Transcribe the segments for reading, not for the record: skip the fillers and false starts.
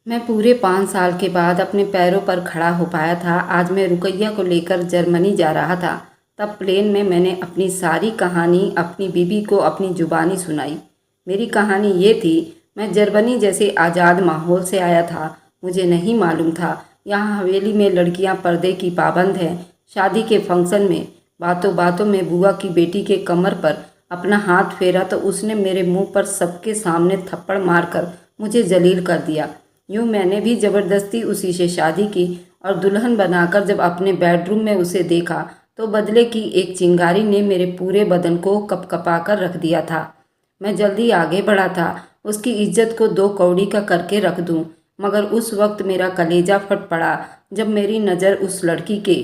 मैं पूरे 5 साल के बाद अपने पैरों पर खड़ा हो पाया था। आज मैं रुकैया को लेकर जर्मनी जा रहा था। तब प्लेन में मैंने अपनी सारी कहानी अपनी बीवी को अपनी ज़ुबानी सुनाई। मेरी कहानी ये थी, मैं जर्मनी जैसे आज़ाद माहौल से आया था। मुझे नहीं मालूम था यहाँ हवेली में लड़कियाँ पर्दे की पाबंद हैं। शादी के फंक्शन में बातों बातों में बुआ की बेटी के कमर पर अपना हाथ फेरा तो उसने मेरे मुंह पर सबके सामने थप्पड़ मारकर मुझे जलील कर दिया। यूँ मैंने भी ज़बरदस्ती उसी से शादी की और दुल्हन बनाकर जब अपने बेडरूम में उसे देखा तो बदले की एक चिंगारी ने मेरे पूरे बदन को कपकपा कर रख दिया था। मैं जल्दी आगे बढ़ा था, उसकी इज्जत को 2 कौड़ी का करके रख दूं, मगर उस वक्त मेरा कलेजा फट पड़ा जब मेरी नज़र उस लड़की के।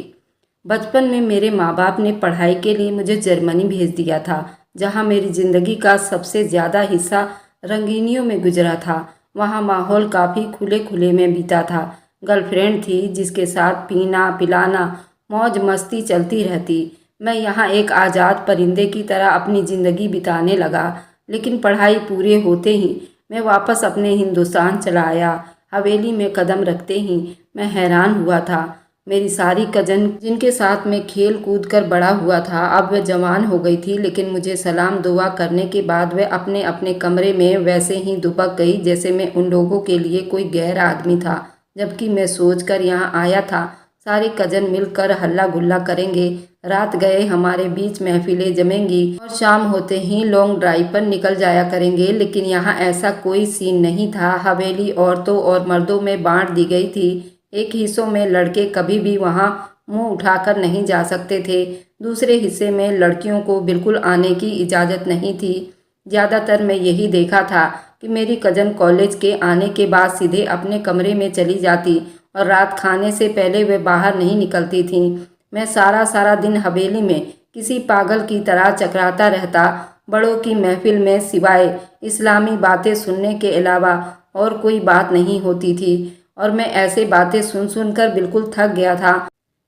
बचपन में मेरे माँ बाप ने पढ़ाई के लिए मुझे जर्मनी भेज दिया था, जहाँ मेरी ज़िंदगी का सबसे ज़्यादा हिस्सा रंगीनियों में गुजरा था। वहाँ माहौल काफ़ी खुले खुले में बीता था। गर्लफ्रेंड थी जिसके साथ पीना पिलाना मौज मस्ती चलती रहती। मैं यहाँ एक आज़ाद परिंदे की तरह अपनी ज़िंदगी बिताने लगा। लेकिन पढ़ाई पूरे होते ही मैं वापस अपने हिंदुस्तान चला आया। हवेली में कदम रखते ही मैं हैरान हुआ था। मेरी सारी कज़न जिनके साथ मैं खेल कूद कर बड़ा हुआ था, अब वह जवान हो गई थी, लेकिन मुझे सलाम दुआ करने के बाद वह अपने अपने कमरे में वैसे ही दुबक गई जैसे मैं उन लोगों के लिए कोई गैर आदमी था। जबकि मैं सोच कर यहाँ आया था सारे कज़न मिलकर हल्ला गुल्ला करेंगे, रात गए हमारे बीच महफिलें जमेंगी और शाम होते ही लॉन्ग ड्राइव पर निकल जाया करेंगे। लेकिन यहाँ ऐसा कोई सीन नहीं था। हवेली औरतों और मर्दों में बांट दी गई थी। एक हिस्सों में लड़के कभी भी वहाँ मुंह उठाकर नहीं जा सकते थे, दूसरे हिस्से में लड़कियों को बिल्कुल आने की इजाज़त नहीं थी। ज़्यादातर मैं यही देखा था कि मेरी कज़न कॉलेज के आने के बाद सीधे अपने कमरे में चली जाती और रात खाने से पहले वे बाहर नहीं निकलती थीं। मैं सारा सारा दिन हवेली में किसी पागल की तरह चकराता रहता। बड़ों की महफिल में सिवाय इस्लामी बातें सुनने के अलावा और कोई बात नहीं होती थी और मैं ऐसे बातें सुन सुनकर बिल्कुल थक गया था।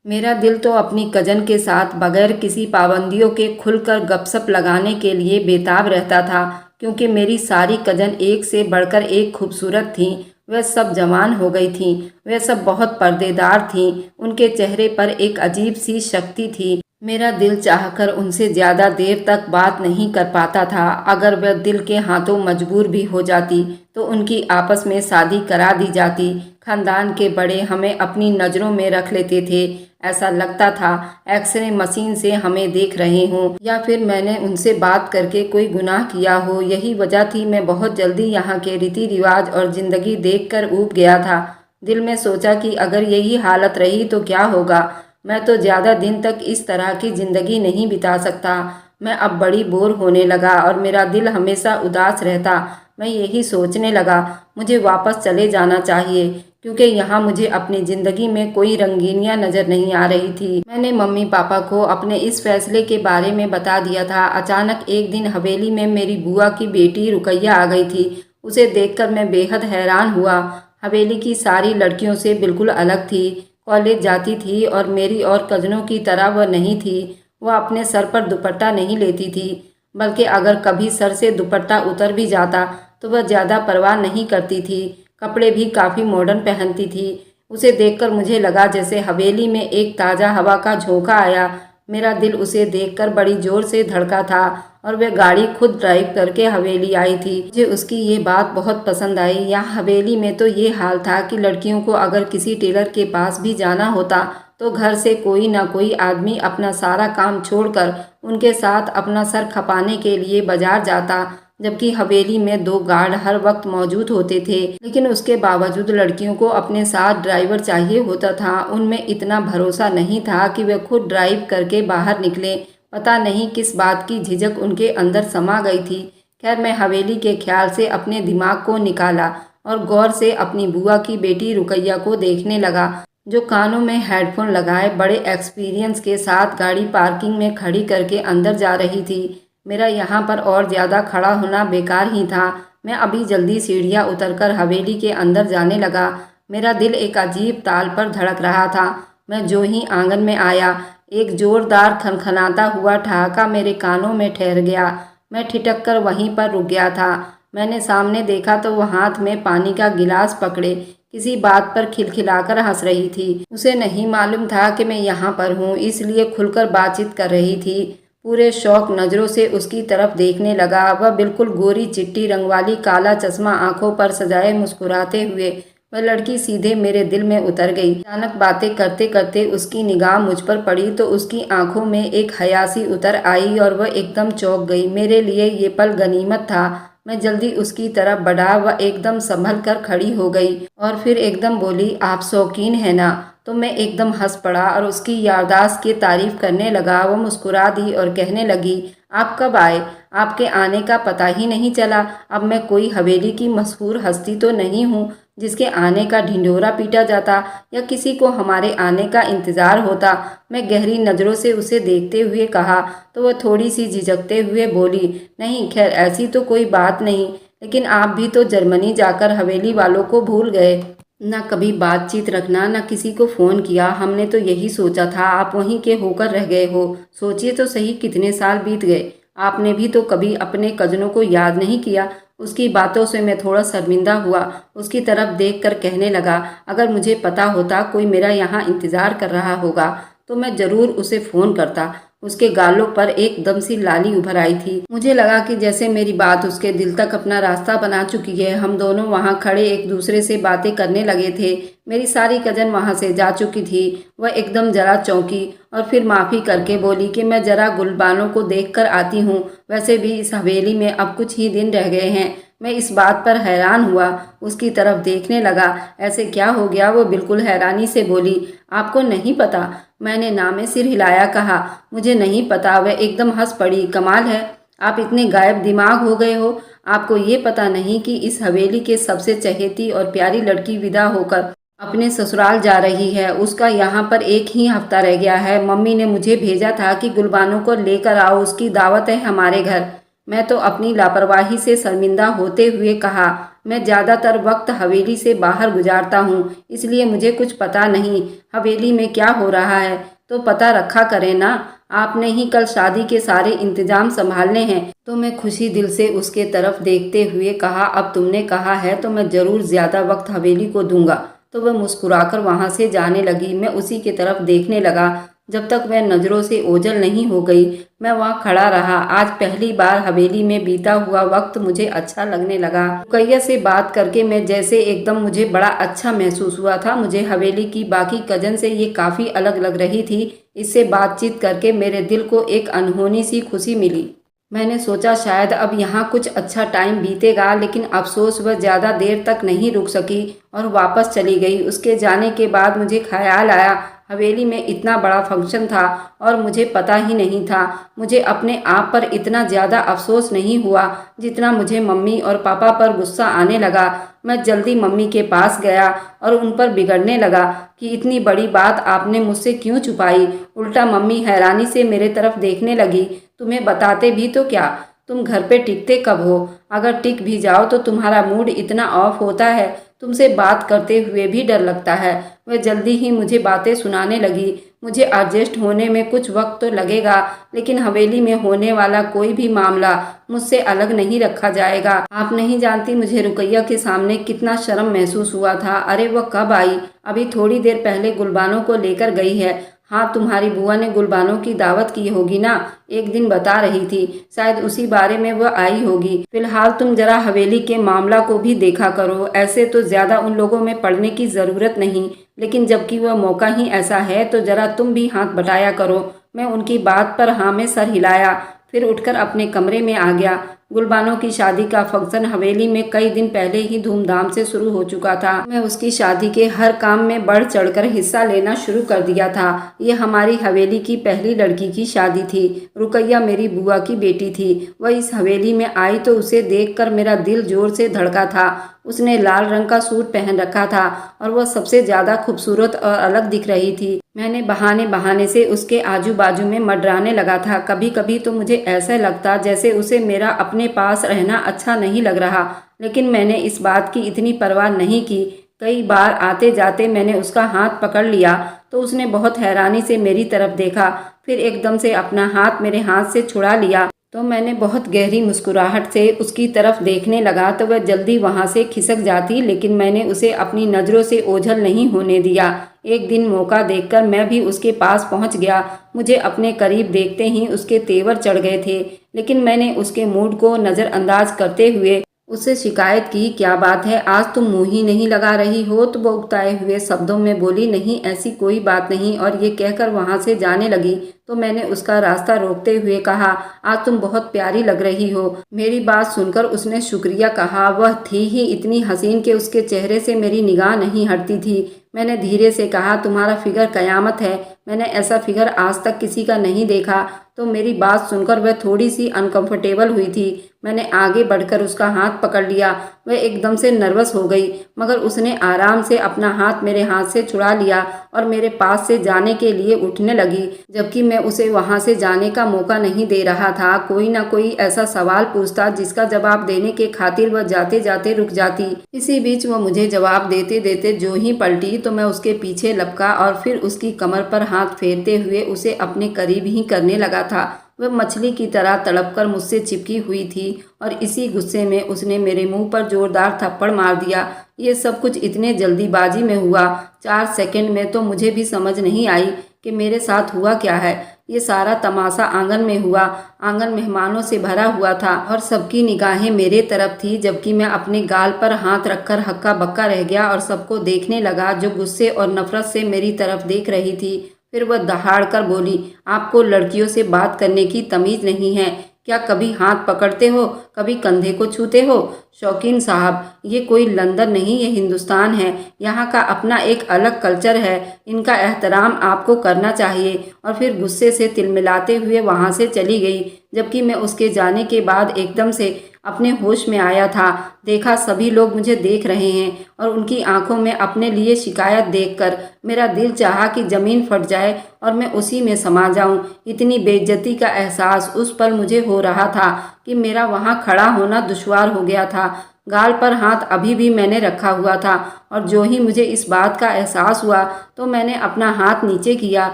मेरा दिल तो अपनी कज़न के साथ बगैर किसी पाबंदियों के खुलकर गपशप लगाने के लिए बेताब रहता था, क्योंकि मेरी सारी कज़न एक से बढ़कर एक खूबसूरत थीं। वह सब जवान हो गई थीं, वह सब बहुत पर्देदार थीं, उनके चेहरे पर एक अजीब सी शक्ति थी। मेरा दिल चाहकर उनसे ज़्यादा देर तक बात नहीं कर पाता था। अगर वह दिल के हाथों मजबूर भी हो जाती तो उनकी आपस में शादी करा दी जाती। खानदान के बड़े हमें अपनी नज़रों में रख लेते थे। ऐसा लगता था एक्सरे मशीन से हमें देख रहे हों या फिर मैंने उनसे बात करके कोई गुनाह किया हो। यही वजह थी मैं बहुत जल्दी यहाँ के रीति रिवाज और ज़िंदगी देखकर ऊब गया था। दिल में सोचा कि अगर यही हालत रही तो क्या होगा। मैं तो ज़्यादा दिन तक इस तरह की ज़िंदगी नहीं बिता सकता। मैं अब बड़ी बोर होने लगा और मेरा दिल हमेशा उदास रहता। मैं यही सोचने लगा मुझे वापस चले जाना चाहिए, क्योंकि यहाँ मुझे अपनी ज़िंदगी में कोई रंगीनियाँ नज़र नहीं आ रही थी। मैंने मम्मी पापा को अपने इस फैसले के बारे में बता दिया था। अचानक एक दिन हवेली में मेरी बुआ की बेटी रुकैया आ गई थी। उसे देखकर मैं बेहद हैरान हुआ। हवेली की सारी लड़कियों से बिल्कुल अलग थी, कॉलेज जाती थी और मेरी और कज़नों की तरह वह नहीं थी। वह अपने सर पर दुपट्टा नहीं लेती थी, बल्कि अगर कभी सर से दुपट्टा उतर भी जाता तो वह ज़्यादा परवाह नहीं करती थी। कपड़े भी काफ़ी मॉडर्न पहनती थी। उसे देखकर मुझे लगा जैसे हवेली में एक ताज़ा हवा का झोंका आया। मेरा दिल उसे देखकर बड़ी ज़ोर से धड़का था और वह गाड़ी खुद ड्राइव करके हवेली आई थी। मुझे उसकी ये बात बहुत पसंद आई। यहाँ हवेली में तो ये हाल था कि लड़कियों को अगर किसी टेलर के पास भी जाना होता तो घर से कोई ना कोई आदमी अपना सारा काम छोड़कर उनके साथ अपना सर खपाने के लिए बाजार जाता, जबकि हवेली में 2 गार्ड हर वक्त मौजूद होते थे। लेकिन उसके बावजूद लड़कियों को अपने साथ ड्राइवर चाहिए होता था। उनमें इतना भरोसा नहीं था कि वे खुद ड्राइव करके बाहर निकले। पता नहीं किस बात की झिझक उनके अंदर समा गई थी। खैर, मैं हवेली के ख्याल से अपने दिमाग को निकाला और गौर से अपनी बुआ की बेटी रुकैया को देखने लगा, जो कानों में हेडफोन लगाए बड़े एक्सपीरियंस के साथ गाड़ी पार्किंग में खड़ी करके अंदर जा रही थी। मेरा यहाँ पर और ज़्यादा खड़ा होना बेकार ही था। मैं अभी जल्दी सीढ़ियाँ उतरकर हवेली के अंदर जाने लगा। मेरा दिल एक अजीब ताल पर धड़क रहा था। मैं जो ही आंगन में आया, एक जोरदार खनखनाता हुआ ठहाका मेरे कानों में ठहर गया। मैं ठिठक कर वहीं पर रुक गया था। मैंने सामने देखा तो वो हाथ में पानी का गिलास पकड़े किसी बात पर खिलखिलाकर हंस रही थी। उसे नहीं मालूम था कि मैं यहाँ पर हूँ, इसलिए खुलकर बातचीत कर रही थी। पूरे शौक नज़रों से उसकी तरफ देखने लगा। वह बिल्कुल गोरी चिट्टी रंग वाली, काला चश्मा आंखों पर सजाए मुस्कुराते हुए वह लड़की सीधे मेरे दिल में उतर गई। अचानक बातें करते करते उसकी निगाह मुझ पर पड़ी तो उसकी आंखों में एक हयासी उतर आई और वह एकदम चौंक गई। मेरे लिए ये पल गनीमत था। मैं जल्दी उसकी तरफ बढ़ा। वह एकदम संभल कर खड़ी हो गई और फिर एकदम बोली, आप शौकीन है ना? तो मैं एकदम हंस पड़ा और उसकी याददाश्त की तारीफ करने लगा। वो मुस्कुरा दी और कहने लगी, आप कब आए? आपके आने का पता ही नहीं चला। अब मैं कोई हवेली की मशहूर हस्ती तो नहीं हूँ जिसके आने का ढिंढोरा पीटा जाता या किसी को हमारे आने का इंतज़ार होता। मैं गहरी नज़रों से उसे देखते हुए कहा तो वह थोड़ी सी झिझकते हुए बोली, नहीं खैर ऐसी तो कोई बात नहीं, लेकिन आप भी तो जर्मनी जाकर हवेली वालों को भूल गए। ना कभी बातचीत रखना, ना किसी को फ़ोन किया। हमने तो यही सोचा था आप वहीं के होकर रह गए हो। सोचिए तो सही कितने साल बीत गए। आपने भी तो कभी अपने कज़नों को याद नहीं किया। उसकी बातों से मैं थोड़ा शर्मिंदा हुआ। उसकी तरफ देखकर कहने लगा, अगर मुझे पता होता कोई मेरा यहाँ इंतज़ार कर रहा होगा तो मैं ज़रूर उसे फ़ोन करता। उसके गालों पर एकदम सी लाली उभर आई थी। मुझे लगा कि जैसे मेरी बात उसके दिल तक अपना रास्ता बना चुकी है। हम दोनों वहाँ खड़े एक दूसरे से बातें करने लगे थे। मेरी सारी कज़न वहाँ से जा चुकी थी। वह एकदम जरा चौंकी और फिर माफ़ी करके बोली कि मैं ज़रा गुलबानों को देख कर आती हूँ। वैसे भी इस हवेली में अब कुछ ही दिन रह गए हैं। मैं इस बात पर हैरान हुआ, उसकी तरफ देखने लगा। ऐसे क्या हो गया? वो बिल्कुल हैरानी से बोली, आपको नहीं पता? मैंने नामे सिर हिलाया, कहा, मुझे नहीं पता। वह एकदम हंस पड़ी, कमाल है, आप इतने गायब दिमाग हो गए हो। आपको ये पता नहीं कि इस हवेली के सबसे चहेती और प्यारी लड़की विदा होकर अपने ससुराल जा रही है। उसका यहाँ पर एक ही हफ्ता रह गया है। मम्मी ने मुझे भेजा था कि गुलबानों को लेकर आओ, उसकी दावत है हमारे घर। मैं तो अपनी लापरवाही से शर्मिंदा होते हुए कहा, मैं ज़्यादातर वक्त हवेली से बाहर गुजारता हूँ, इसलिए मुझे कुछ पता नहीं हवेली में क्या हो रहा है। तो पता रखा करें ना, आपने ही कल शादी के सारे इंतजाम संभालने हैं। तो मैं खुशी दिल से उसके तरफ देखते हुए कहा, अब तुमने कहा है तो मैं ज़रूर ज़्यादा वक्त हवेली को दूंगा। तो वह मुस्कुराकर वहाँ से जाने लगी। मैं उसी की तरफ देखने लगा जब तक वह नज़रों से ओझल नहीं हो गई। मैं वहाँ खड़ा रहा। आज पहली बार हवेली में बीता हुआ वक्त मुझे अच्छा लगने लगा। रुकैया से बात करके मैं जैसे एकदम मुझे बड़ा अच्छा महसूस हुआ था। मुझे हवेली की बाकी कजन से ये काफ़ी अलग लग रही थी। इससे बातचीत करके मेरे दिल को एक अनहोनी सी खुशी मिली। मैंने सोचा शायद अब यहाँ कुछ अच्छा टाइम बीतेगा, लेकिन अफसोस वह ज़्यादा देर तक नहीं रुक सकी और वापस चली गई। उसके जाने के बाद मुझे ख्याल आया हवेली में इतना बड़ा फंक्शन था और मुझे पता ही नहीं था। मुझे अपने आप पर इतना ज़्यादा अफसोस नहीं हुआ जितना मुझे मम्मी और पापा पर गुस्सा आने लगा। मैं जल्दी मम्मी के पास गया और उन पर बिगड़ने लगा कि इतनी बड़ी बात आपने मुझसे क्यों छुपाई। उल्टा मम्मी हैरानी से मेरे तरफ देखने लगी, तुम्हें बताते भी तो क्या, तुम घर पे टिकते कब हो? अगर टिक भी जाओ तो तुम्हारा मूड इतना ऑफ होता है, तुमसे बात करते हुए भी डर लगता है। वह जल्दी ही मुझे बातें सुनाने लगी। मुझे एडजस्ट होने में कुछ वक्त तो लगेगा, लेकिन हवेली में होने वाला कोई भी मामला मुझसे अलग नहीं रखा जाएगा। आप नहीं जानती मुझे रुकैया के सामने कितना शर्म महसूस हुआ था। अरे वह कब आई? अभी थोड़ी देर पहले गुलबानों को लेकर गई है। हाँ, तुम्हारी बुआ ने गुलबानों की दावत की होगी ना, एक दिन बता रही थी, शायद उसी बारे में वह आई होगी। फिलहाल तुम जरा हवेली के मामला को भी देखा करो। ऐसे तो ज़्यादा उन लोगों में पड़ने की ज़रूरत नहीं, लेकिन जबकि वह मौका ही ऐसा है तो ज़रा तुम भी हाथ बटाया करो। मैं उनकी बात पर हाँ में सर हिलाया, फिर उठकर अपने कमरे में आ गया। गुलबानों की शादी का फंक्शन हवेली में कई दिन पहले ही धूमधाम से शुरू हो चुका था। मैं उसकी शादी के हर काम में बढ़ चढ़कर हिस्सा लेना शुरू कर दिया था। ये हमारी हवेली की पहली लड़की की शादी थी। रुकैया मेरी बुआ की बेटी थी। वह इस हवेली में आई तो उसे देखकर मेरा दिल जोर से धड़का था। उसने लाल रंग का सूट पहन रखा था और वह सबसे ज़्यादा खूबसूरत और अलग दिख रही थी। मैंने बहाने बहाने से उसके आजू बाजू में मंडराने लगा था। कभी कभी तो मुझे ऐसा लगता जैसे उसे मेरा अपने पास रहना अच्छा नहीं लग रहा, लेकिन मैंने इस बात की इतनी परवाह नहीं की। कई बार आते जाते मैंने उसका हाथ पकड़ लिया तो उसने बहुत हैरानी से मेरी तरफ देखा, फिर एकदम से अपना हाथ मेरे हाथ से छुड़ा लिया तो मैंने बहुत गहरी मुस्कुराहट से उसकी तरफ देखने लगा तो वह जल्दी वहाँ से खिसक जाती, लेकिन मैंने उसे अपनी नज़रों से ओझल नहीं होने दिया। एक दिन मौका देखकर मैं भी उसके पास पहुँच गया। मुझे अपने करीब देखते ही उसके तेवर चढ़ गए थे, लेकिन मैंने उसके मूड को नज़रअंदाज करते हुए उससे शिकायत की, क्या बात है, आज तुम मुँह ही नहीं लगा रही हो? तो वो उकताए हुए शब्दों में बोली, नहीं ऐसी कोई बात नहीं, और ये कहकर वहाँ से जाने लगी। तो मैंने उसका रास्ता रोकते हुए कहा, आज तुम बहुत प्यारी लग रही हो। मेरी बात सुनकर उसने शुक्रिया कहा। वह थी ही इतनी हसीन कि उसके चेहरे से मेरी निगाह नहीं हटती थी। मैंने धीरे से कहा, तुम्हारा फिगर कयामत है, मैंने ऐसा फिगर आज तक किसी का नहीं देखा। तो मेरी बात सुनकर वह थोड़ी सी अनकंफर्टेबल हुई थी। मैंने आगे बढ़कर उसका हाथ पकड़ लिया। वह एकदम से नर्वस हो गई, मगर उसने आराम से अपना हाथ मेरे हाथ से छुड़ा लिया और मेरे पास से जाने के लिए उठने लगी, जबकि मैं उसे वहां से जाने का मौका नहीं दे रहा था। कोई ना कोई ऐसा सवाल पूछता जिसका जवाब देने के खातिर वह जाते जाते रुक जाती। इसी बीच वह मुझे जवाब देते देते जो ही पलटी तो मैं उसके पीछे लपका और फिर उसकी कमर पर हाथ फेरते हुए उसे अपने करीब ही करने लगा था। वह मछली की तरह तड़पकर मुझसे चिपकी हुई थी और इसी गुस्से में उसने मेरे मुंह पर जोरदार थप्पड़ मार दिया। ये सब कुछ इतने जल्दीबाजी में हुआ, 4 सेकंड में तो मुझे भी समझ नहीं आई कि मेरे साथ हुआ क्या है। ये सारा तमाशा आंगन में हुआ। आंगन मेहमानों से भरा हुआ था और सबकी निगाहें मेरे तरफ थी, जबकि मैं अपने गाल पर हाथ रखकर हक्का बक्का रह गया और सबको देखने लगा जो गुस्से और नफरत से मेरी तरफ देख रही थी। फिर वह दहाड़ कर बोली, आपको लड़कियों से बात करने की तमीज़ नहीं है क्या? कभी हाथ पकड़ते हो, कभी कंधे को छूते हो? शौकीन साहब, ये कोई लंदन नहीं, ये हिंदुस्तान है। यहाँ का अपना एक अलग कल्चर है, इनका एहतराम आपको करना चाहिए। और फिर गुस्से से तिलमिलाते हुए वहाँ से चली गई, जबकि मैं उसके जाने के बाद एकदम से अपने होश में आया था। देखा सभी लोग मुझे देख रहे हैं और उनकी आंखों में अपने लिए शिकायत देखकर मेरा दिल चाहा कि ज़मीन फट जाए और मैं उसी में समा जाऊं। इतनी बेइज्जती का एहसास उस पल मुझे हो रहा था कि मेरा वहां खड़ा होना दुश्वार हो गया था। गाल पर हाथ अभी भी मैंने रखा हुआ था और जो ही मुझे इस बात का एहसास हुआ तो मैंने अपना हाथ नीचे किया,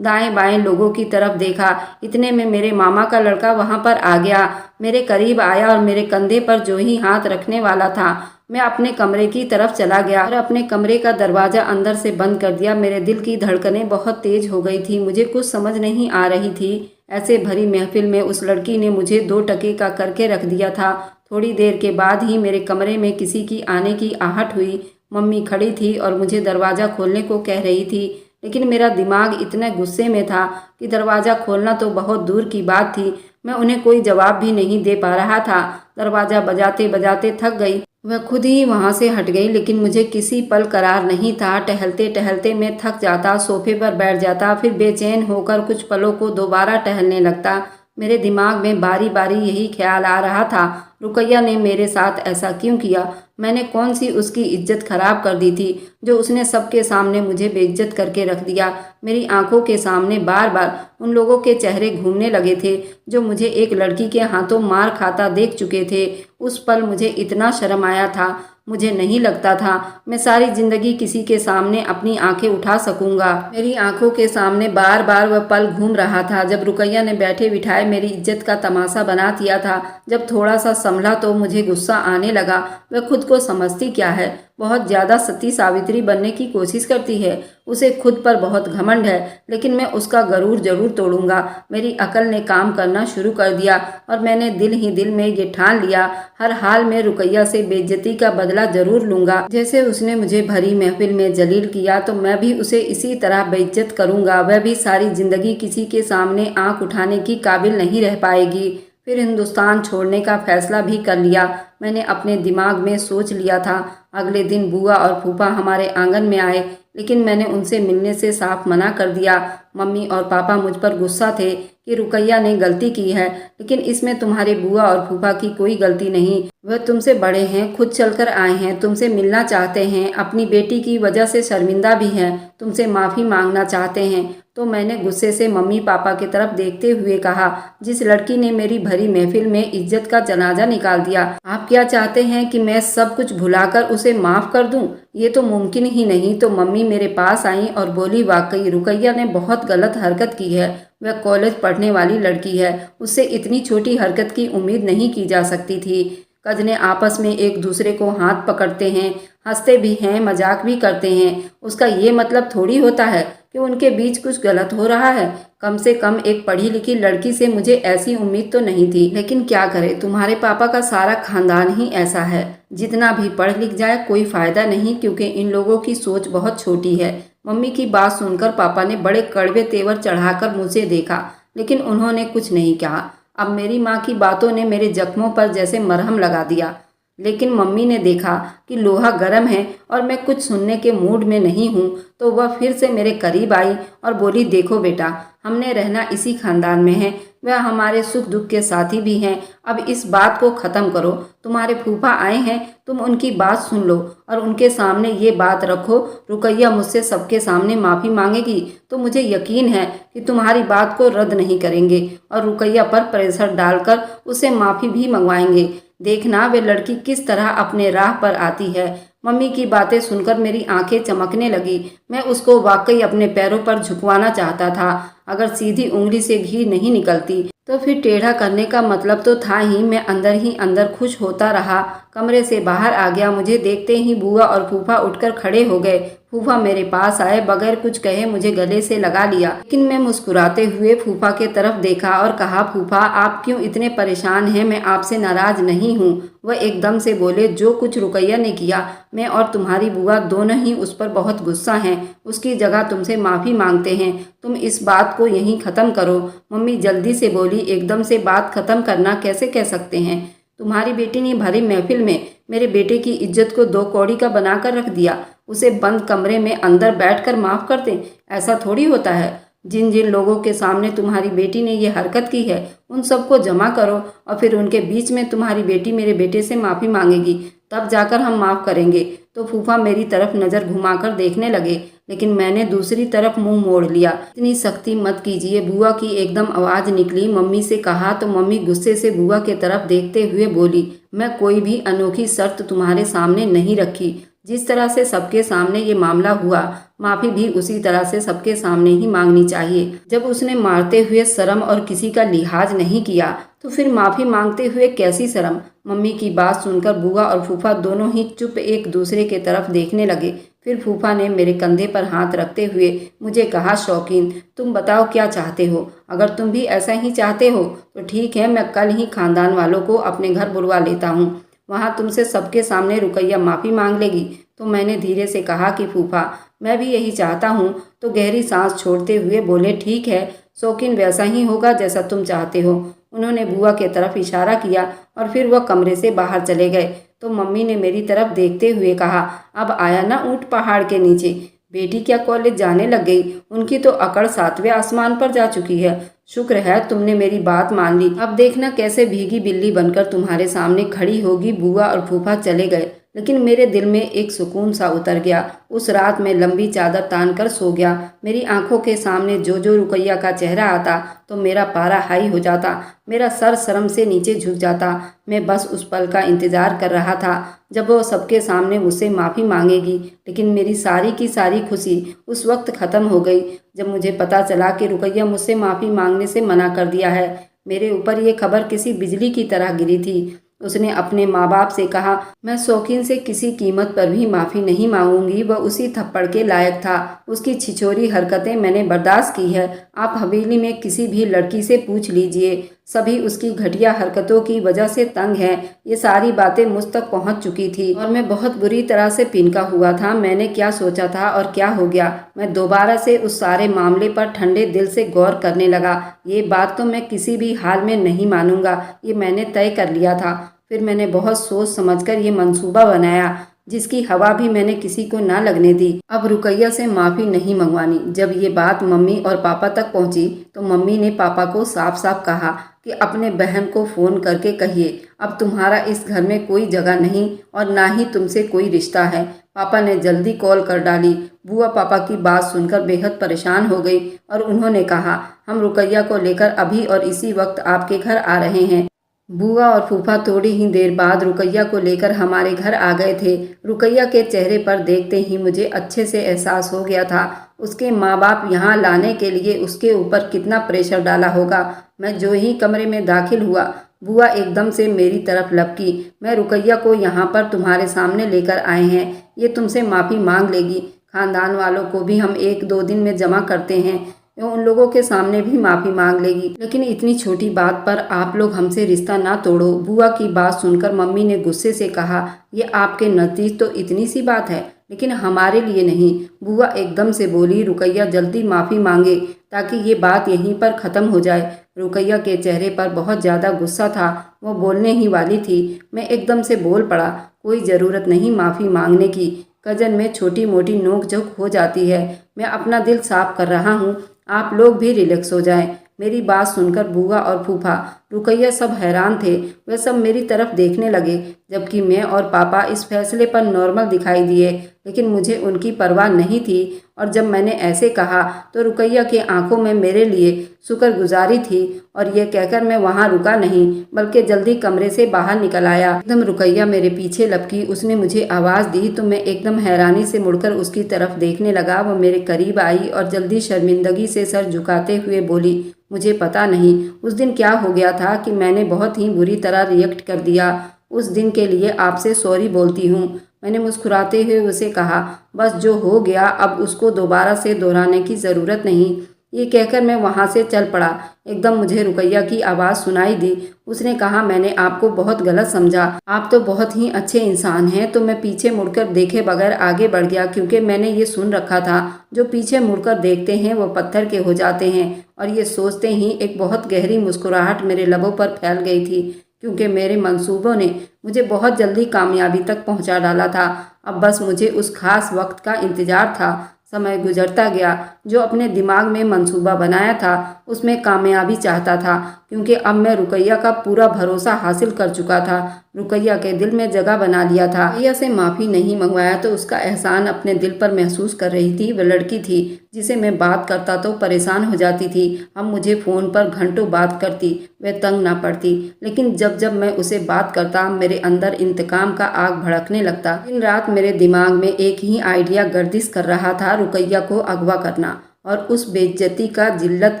दाएं बाएं लोगों की तरफ देखा। इतने में मेरे मामा का लड़का वहां पर आ गया, मेरे करीब आया और मेरे कंधे पर जो ही हाथ रखने वाला था मैं अपने कमरे की तरफ चला गया और अपने कमरे का दरवाज़ा अंदर से बंद कर दिया। मेरे दिल की धड़कनें बहुत तेज हो गई थी, मुझे कुछ समझ नहीं आ रही थी। ऐसे भरी महफिल में उस लड़की ने मुझे 2 टके का करके रख दिया था। थोड़ी देर के बाद ही मेरे कमरे में किसी की आने की आहट हुई। मम्मी खड़ी थी और मुझे दरवाज़ा खोलने को कह रही थी, लेकिन मेरा दिमाग इतने गुस्से में था कि दरवाज़ा खोलना तो बहुत दूर की बात थी। मैं उन्हें कोई जवाब भी नहीं दे पा रहा था। दरवाज़ा बजाते बजाते थक गई, वह खुद ही वहाँ से हट गई, लेकिन मुझे किसी पल करार नहीं था। टहलते टहलते मैं थक जाता, सोफे पर बैठ जाता, फिर बेचैन होकर कुछ पलों को दोबारा टहलने लगता। मेरे दिमाग में बारी बारी यही ख्याल आ रहा था, रुकैया ने मेरे साथ ऐसा क्यों किया? मैंने कौन सी उसकी इज्जत खराब कर दी थी जो उसने सबके सामने मुझे बेइज्जत करके रख दिया? मेरी आंखों के सामने बार बार उन लोगों के चेहरे घूमने लगे थे जो मुझे एक लड़की के हाथों मार खाता देख चुके थे। उस पल मुझे इतना शर्म आया था, मुझे नहीं लगता था मैं सारी जिंदगी किसी के सामने अपनी आंखें उठा सकूंगा। मेरी आंखों के सामने बार बार वह पल घूम रहा था जब रुकैया ने बैठे बिठाए मेरी इज्जत का तमाशा बना दिया था। जब थोड़ा सा संभला तो मुझे गुस्सा आने लगा। वह खुद को समझती क्या है? बहुत ज़्यादा सती सावित्री बनने की कोशिश करती है। उसे खुद पर बहुत घमंड है, लेकिन मैं उसका गरूर जरूर तोड़ूंगा। मेरी अकल ने काम करना शुरू कर दिया और मैंने दिल ही दिल में ये ठान लिया, हर हाल में रुकैया से बेइज्जती का बदला जरूर लूंगा। जैसे उसने मुझे भरी महफिल में जलील किया तो मैं भी उसे इसी तरह बेइज्जत करूंगा। वह भी सारी जिंदगी किसी के सामने आंख उठाने की काबिल नहीं रह पाएगी। फिर हिंदुस्तान छोड़ने का फैसला भी कर लिया। मैंने अपने दिमाग में सोच लिया था। अगले दिन बुआ और फूफा हमारे आंगन में आए, लेकिन मैंने उनसे मिलने से साफ मना कर दिया। मम्मी और पापा मुझ पर गुस्सा थे कि रुकैया ने गलती की है, लेकिन इसमें तुम्हारे बुआ और फूफा की कोई गलती नहीं। वह तुमसे बड़े हैं, खुद चलकर आए हैं, तुमसे मिलना चाहते हैं, अपनी बेटी की वजह से शर्मिंदा भी हैं, तुमसे माफ़ी मांगना चाहते हैं। तो मैंने गुस्से से मम्मी पापा की तरफ देखते हुए कहा, जिस लड़की ने मेरी भरी महफिल में इज्जत का जनाजा निकाल दिया, आप क्या चाहते हैं कि मैं सब कुछ भुलाकर उसे माफ़ कर दूं? ये तो मुमकिन ही नहीं। तो मम्मी मेरे पास आई और बोली, वाकई रुकैया ने बहुत गलत हरकत की है, वह कॉलेज पढ़ने वाली लड़की है, उससे इतनी छोटी हरकत की उम्मीद नहीं की जा सकती थी। कजने आपस में एक दूसरे को हाथ पकड़ते हैं, हंसते भी हैं, मजाक भी करते हैं। उसका ये मतलब थोड़ी होता है कि उनके बीच कुछ गलत हो रहा है। कम से कम एक पढ़ी लिखी लड़की से मुझे ऐसी उम्मीद तो नहीं थी, लेकिन क्या करें, तुम्हारे पापा का सारा खानदान ही ऐसा है। जितना भी पढ़ लिख जाए कोई फायदा नहीं, क्योंकि इन लोगों की सोच बहुत छोटी है। मम्मी की बात सुनकर पापा ने बड़े कड़वे तेवर चढ़ाकर मुझे देखा, लेकिन उन्होंने कुछ नहीं कहा। अब मेरी माँ की बातों ने मेरे जख्मों पर जैसे मरहम लगा दिया। लेकिन मम्मी ने देखा कि लोहा गर्म है और मैं कुछ सुनने के मूड में नहीं हूँ, तो वह फिर से मेरे करीब आई और बोली, देखो बेटा, हमने रहना इसी खानदान में है, वह हमारे सुख दुख के साथी भी हैं। अब इस बात को ख़त्म करो। तुम्हारे फूफा आए हैं, तुम उनकी बात सुन लो और उनके सामने ये बात रखो। रुकैया मुझसे सबके सामने माफ़ी मांगेगी तो मुझे यकीन है कि तुम्हारी बात को रद्द नहीं करेंगे और रुकैया पर प्रेशर डालकर उसे माफ़ी भी मंगवाएंगे। देखना वे लड़की किस तरह अपने राह पर आती है। मम्मी की बातें सुनकर मेरी आंखें चमकने लगी। मैं उसको वाकई अपने पैरों पर झुकवाना चाहता था। अगर सीधी उंगली से घी नहीं निकलती तो फिर टेढ़ा करने का मतलब तो था ही। मैं अंदर ही अंदर खुश होता रहा। कमरे से बाहर आ गया। मुझे देखते ही बुआ और फूफा उठकर खड़े हो गए। फूफा मेरे पास आए, बगैर कुछ कहे मुझे गले से लगा लिया। लेकिन मैं मुस्कुराते हुए फूफा के तरफ देखा और कहा, फूफा आप क्यों इतने परेशान हैं? मैं आपसे नाराज नहीं हूँ। वह एकदम से बोले, जो कुछ रुकैया ने किया, मैं और तुम्हारी बुआ दोनों ही उस पर बहुत गुस्सा हैं। उसकी जगह तुमसे माफ़ी मांगते हैं। तुम इस बात को यहीं ख़त्म करो। मम्मी जल्दी से बोली, एकदम से बात ख़त्म करना कैसे कह सकते हैं? तुम्हारी बेटी ने भरी महफिल में मेरे बेटे की इज्जत को दो कौड़ी का बनाकर रख दिया। उसे बंद कमरे में अंदर बैठकर माफ़ कर दें, ऐसा थोड़ी होता है। जिन जिन लोगों के सामने तुम्हारी बेटी ने ये हरकत की है, उन सबको जमा करो और फिर उनके बीच में तुम्हारी बेटी मेरे बेटे से माफ़ी मांगेगी, तब जाकर हम माफ़ करेंगे। तो फूफा मेरी तरफ नज़र घुमाकर देखने लगे, लेकिन मैंने दूसरी तरफ मुंह मोड़ लिया। इतनी सख्ती मत कीजिए, बुआ की एकदम आवाज़ निकली। मम्मी से कहा तो मम्मी गुस्से से बुआ के तरफ देखते हुए बोली, मैं कोई भी अनोखी शर्त तुम्हारे सामने नहीं रखी। जिस तरह से सबके सामने ये मामला हुआ, माफ़ी भी उसी तरह से सबके सामने ही मांगनी चाहिए। जब उसने मारते हुए शर्म और किसी का लिहाज नहीं किया, तो फिर माफ़ी मांगते हुए कैसी शर्म? मम्मी की बात सुनकर बुआ और फूफा दोनों ही चुप एक दूसरे के तरफ देखने लगे। फिर फूफा ने मेरे कंधे पर हाथ रखते हुए मुझे कहा, शौकीन तुम बताओ क्या चाहते हो? अगर तुम भी ऐसा ही चाहते हो तो ठीक है, मैं कल ही खानदान वालों को अपने घर बुलवा लेता हूँ। वहाँ तुमसे सबके सामने रुकैया माफ़ी मांग लेगी। तो मैंने धीरे से कहा कि फूफा मैं भी यही चाहता हूँ। तो गहरी सांस छोड़ते हुए बोले, ठीक है शौकीन, वैसा ही होगा जैसा तुम चाहते हो। उन्होंने बुआ के तरफ इशारा किया और फिर वह कमरे से बाहर चले गए। तो मम्मी ने मेरी तरफ देखते हुए कहा, अब आया ना ऊँट पहाड़ के नीचे? बेटी क्या कॉलेज जाने लग गई? उनकी तो अकड़ 7वें आसमान पर जा चुकी है। शुक्र है तुमने मेरी बात मान ली। अब देखना कैसे भीगी बिल्ली बनकर तुम्हारे सामने खड़ी होगी। बुआ और फूफा चले गए, लेकिन मेरे दिल में एक सुकून सा उतर गया। उस रात मैं लंबी चादर तान कर सो गया। मेरी आंखों के सामने जो जो रुकैया का चेहरा आता तो मेरा पारा हाई हो जाता, मेरा सर शर्म से नीचे झुक जाता। मैं बस उस पल का इंतज़ार कर रहा था जब वो सबके सामने मुझसे माफ़ी मांगेगी। लेकिन मेरी सारी की सारी खुशी उस वक्त ख़त्म हो गई जब मुझे पता चला कि रुकैया मुझसे माफ़ी मांगने से मना कर दिया है। मेरे ऊपर ये खबर किसी बिजली की तरह गिरी थी। उसने अपने माँ बाप से कहा, मैं शौकीन से किसी कीमत पर भी माफ़ी नहीं मांगूंगी। वह उसी थप्पड़ के लायक था। उसकी छिछोरी हरकतें मैंने बर्दाश्त की है। आप हवेली में किसी भी लड़की से पूछ लीजिए, सभी उसकी घटिया हरकतों की वजह से तंग हैं। ये सारी बातें मुझ तक पहुंच चुकी थी और मैं बहुत बुरी तरह से पिनका हुआ था। मैंने क्या सोचा था और क्या हो गया? मैं दोबारा से उस सारे मामले पर ठंडे दिल से गौर करने लगा। ये बात तो मैं किसी भी हाल में नहीं मानूंगा, ये मैंने तय कर लिया था। फिर मैंने बहुत सोच समझकर ये मंसूबा बनाया, जिसकी हवा भी मैंने किसी को ना लगने दी। अब रुकैया से माफ़ी नहीं मंगवानी। जब ये बात मम्मी और पापा तक पहुंची तो मम्मी ने पापा को साफ साफ कहा कि अपने बहन को फ़ोन करके कहिए, अब तुम्हारा इस घर में कोई जगह नहीं और ना ही तुमसे कोई रिश्ता है। पापा ने जल्दी कॉल कर डाली। बुआ पापा की बात सुनकर बेहद परेशान हो गई और उन्होंने कहा, हम रुकैया को लेकर अभी और इसी वक्त आपके घर आ रहे हैं। बुआ और फूफा थोड़ी ही देर बाद रुकैया को लेकर हमारे घर आ गए थे। रुकैया के चेहरे पर देखते ही मुझे अच्छे से एहसास हो गया था। उसके माँ बाप यहाँ लाने के लिए उसके ऊपर कितना प्रेशर डाला होगा। मैं जो ही कमरे में दाखिल हुआ, बुआ एकदम से मेरी तरफ लपकी। मैं रुकैया को यहाँ पर तुम्हारे सामने लेकर आए हैं, ये तुमसे माफ़ी मांग लेगी। खानदान वालों को भी हम 1-2 दिन में जमा करते हैं, उन लोगों के सामने भी माफ़ी मांग लेगी, लेकिन इतनी छोटी बात पर आप लोग हमसे रिश्ता ना तोड़ो। बुआ की बात सुनकर मम्मी ने गुस्से से कहा, ये आपके नज़दीक तो इतनी सी बात है, लेकिन हमारे लिए नहीं। बुआ एकदम से बोली, रुकैया जल्दी माफ़ी मांगे ताकि ये बात यहीं पर ख़त्म हो जाए। रुकैया के चेहरे पर बहुत ज़्यादा गुस्सा था, वो बोलने ही वाली थी। मैं एकदम से बोल पड़ा, कोई ज़रूरत नहीं माफ़ी मांगने की, कज़न में छोटी मोटी नोक झोंक हो जाती है। मैं अपना दिल साफ कर रहा हूँ, आप लोग भी रिलैक्स हो जाएं। मेरी बात सुनकर बुआ और फूफा, रुकैया सब हैरान थे। वे सब मेरी तरफ देखने लगे, जबकि मैं और पापा इस फैसले पर नॉर्मल दिखाई दिए, लेकिन मुझे उनकी परवाह नहीं थी। और जब मैंने ऐसे कहा तो रुकैया की आंखों में मेरे लिए शुक्रगुजारी थी, और ये कहकर मैं वहाँ रुका नहीं, बल्कि जल्दी कमरे से बाहर निकल आया। एकदम रुकैया मेरे पीछे लपकी, उसने मुझे आवाज़ दी तो मैं एकदम हैरानी से मुड़कर उसकी तरफ देखने लगा। वो मेरे करीब आई और जल्दी शर्मिंदगी से सर झुकाते हुए बोली, मुझे पता नहीं उस दिन क्या हो गया था कि मैंने बहुत ही बुरी तरह रिएक्ट कर दिया। उस दिन के लिए आपसे सॉरी बोलती हूँ। मैंने मुस्कुराते हुए उसे कहा, बस जो हो गया अब उसको दोबारा से दोहराने की ज़रूरत नहीं। ये कहकर मैं वहाँ से चल पड़ा। एकदम मुझे रुकैया की आवाज़ सुनाई दी। उसने कहा, मैंने आपको बहुत गलत समझा, आप तो बहुत ही अच्छे इंसान हैं। तो मैं पीछे मुड़कर देखे बगैर आगे बढ़ गया, क्योंकि मैंने ये सुन रखा था, जो पीछे मुड़कर देखते हैं वो पत्थर के हो जाते हैं। और ये सोचते ही एक बहुत गहरी मुस्कुराहट मेरे लबों पर फैल गई थी, क्योंकि मेरे मंसूबों ने मुझे बहुत जल्दी कामयाबी तक पहुंचा डाला था। अब बस मुझे उस खास वक्त का इंतज़ार था। समय गुजरता गया, जो अपने दिमाग में मंसूबा बनाया था उसमें कामयाबी चाहता था, क्योंकि अब मैं रुकैया का पूरा भरोसा हासिल कर चुका था। रुकैया के दिल में जगह बना लिया था। रुकैया से माफ़ी नहीं मंगवाया तो उसका एहसान अपने दिल पर महसूस कर रही थी। वह लड़की थी जिसे मैं बात करता तो परेशान हो जाती थी। अब मुझे फ़ोन पर घंटों बात करती, वह तंग ना पड़ती, लेकिन जब जब मैं उसे बात करता मेरे अंदर इंतकाम का आग भड़कने लगता। दिन रात मेरे दिमाग में एक ही आइडिया गर्दिश कर रहा था, रुकैया को अगवा करना और उस बेइज्जती का जिल्लत